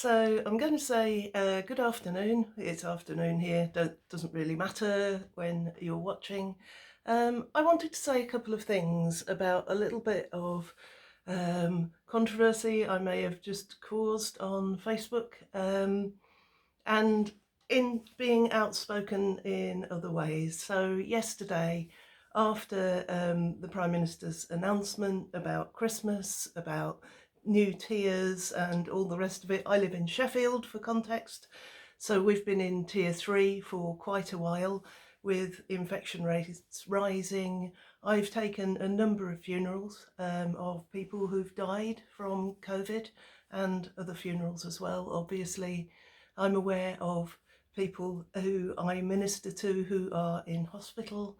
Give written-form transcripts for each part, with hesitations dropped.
So I'm going to say good afternoon. It's afternoon here. Doesn't really matter when you're watching. I wanted to say a couple of things about a little bit of controversy I may have just caused on Facebook, and in being outspoken in other ways. So yesterday, after the Prime Minister's announcement about Christmas, about new tiers and all the rest of it, I live in Sheffield for context, so we've been in tier 3 for quite a while with infection rates rising. I've taken a number of funerals of people who've died from COVID and other funerals as well. Obviously, I'm aware of people who I minister to who are in hospital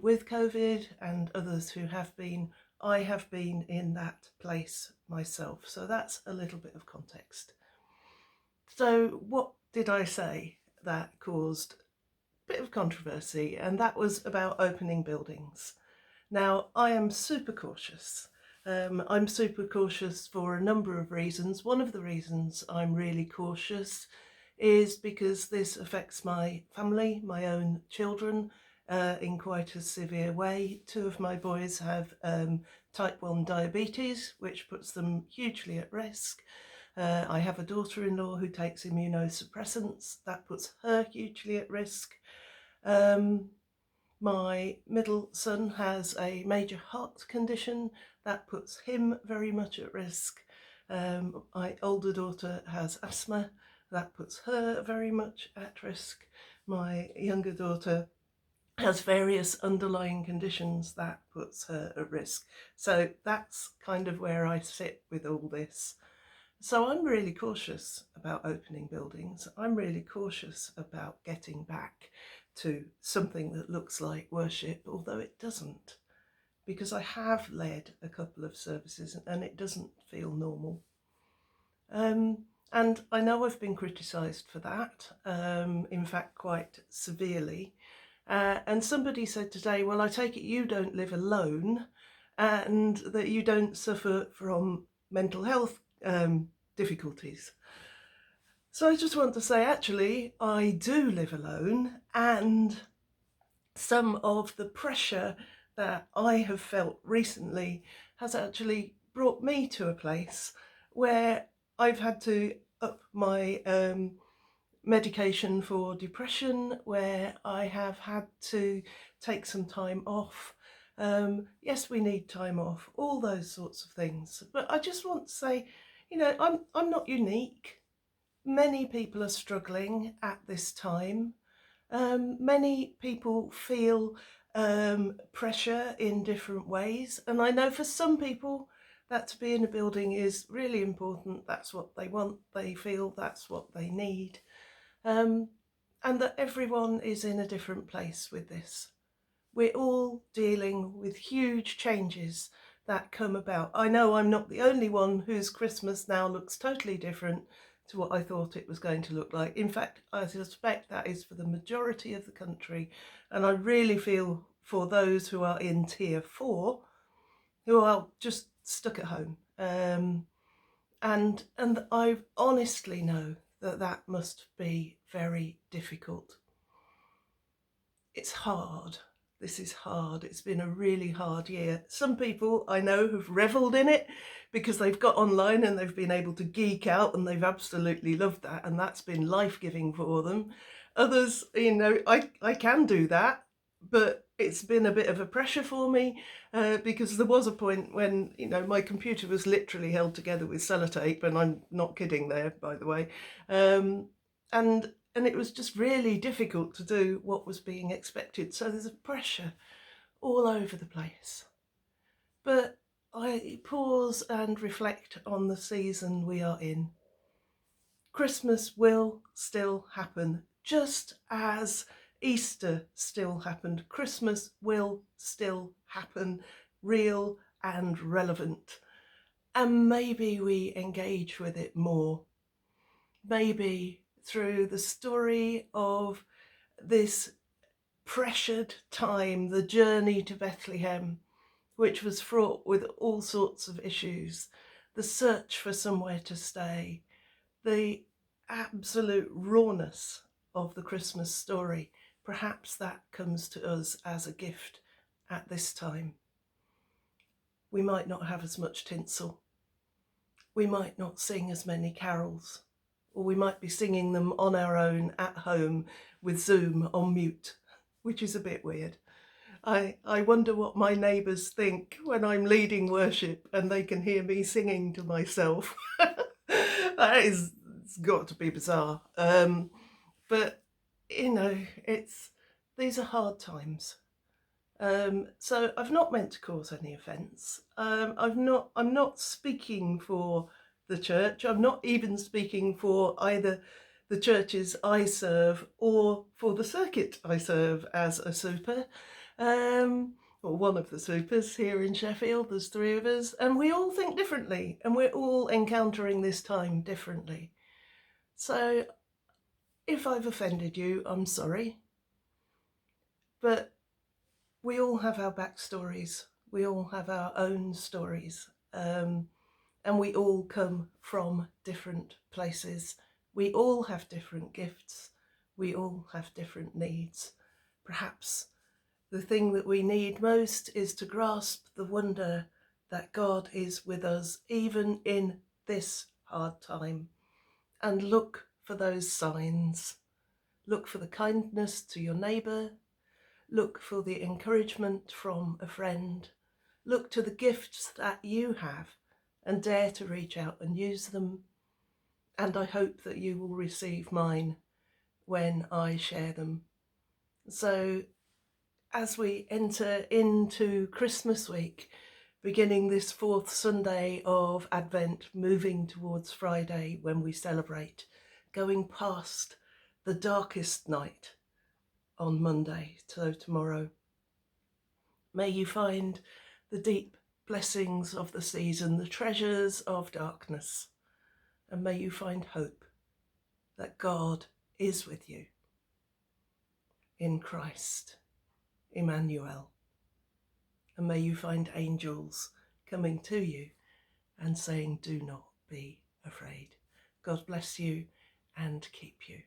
with COVID and others who have been. I have been in that place myself. So that's a little bit of context. So what did I say that caused a bit of controversy? And that was about opening buildings. Now, I am super cautious. I'm super cautious for a number of reasons. One of the reasons I'm really cautious is because this affects my family, my own children, in quite a severe way. Two of my boys have type 1 diabetes, which puts them hugely at risk. I have a daughter-in-law who takes immunosuppressants. That puts her hugely at risk. My middle son has a major heart condition that puts him very much at risk. My older daughter has asthma, that puts her very much at risk. My younger daughter has various underlying conditions that puts her at risk. So that's kind of where I sit with all this. So I'm really cautious about opening buildings. I'm really cautious about getting back to something that looks like worship, although it doesn't, because I have led a couple of services and it doesn't feel normal. And I know I've been criticised for that, in fact, quite severely. And somebody said today, well, I take it you don't live alone and that you don't suffer from mental health difficulties. So I just want to say, actually, I do live alone, and some of the pressure that I have felt recently has actually brought me to a place where I've had to up my medication for depression, where I have had to take some time off. Yes, we need time off, all those sorts of things. But I just want to say, I'm not unique. Many people are struggling at this time. Many people feel pressure in different ways. And I know for some people that to be in a building is really important. That's what they want. They feel that's what they need. And that everyone is in a different place with this. We're all dealing with huge changes that come about. I know I'm not the only one whose Christmas now looks totally different to what I thought it was going to look like. In fact, I suspect that is for the majority of the country, and I really feel for those who are in tier 4 who are just stuck at home. And I honestly know that that must be very difficult. It's hard. This is hard. It's been a really hard year. Some people I know have revelled in it because they've got online and they've been able to geek out and they've absolutely loved that, and that's been life-giving for them. Others, I can do that, but it's been a bit of a pressure for me because there was a point when, my computer was literally held together with sellotape, and I'm not kidding there, by the way. And it was just really difficult to do what was being expected. So there's a pressure all over the place. But I pause and reflect on the season we are in. Christmas will still happen, just as Easter still happened. Christmas will still happen, real and relevant. And maybe we engage with it more. Maybe through the story of this pressured time, the journey to Bethlehem, which was fraught with all sorts of issues, the search for somewhere to stay, the absolute rawness of the Christmas story, perhaps that comes to us as a gift at this time. We might not have as much tinsel. We might not sing as many carols, or we might be singing them on our own at home with Zoom on mute, which is a bit weird. I wonder what my neighbours think when I'm leading worship and they can hear me singing to myself. It's got to be bizarre. But you know, these are hard times. So I've not meant to cause any offence. I'm not speaking for the church. I'm not even speaking for either the churches I serve or for the circuit I serve as a super. Or one of the supers here in Sheffield. There's 3 of us, and we all think differently, and we're all encountering this time differently. So if I've offended you, I'm sorry. But we all have our backstories. We all have our own stories. And we all come from different places. We all have different gifts. We all have different needs. Perhaps the thing that we need most is to grasp the wonder that God is with us even in this hard time, and look for those signs. Look for the kindness to your neighbour. Look for the encouragement from a friend. Look to the gifts that you have and dare to reach out and use them. And I hope that you will receive mine when I share them. So as we enter into Christmas week, beginning this 4th Sunday of Advent, moving towards Friday when we celebrate, going past the darkest night on Monday, so tomorrow, may you find the deep blessings of the season, the treasures of darkness, and may you find hope that God is with you in Christ, Emmanuel. And may you find angels coming to you and saying, do not be afraid. God bless you and keep you.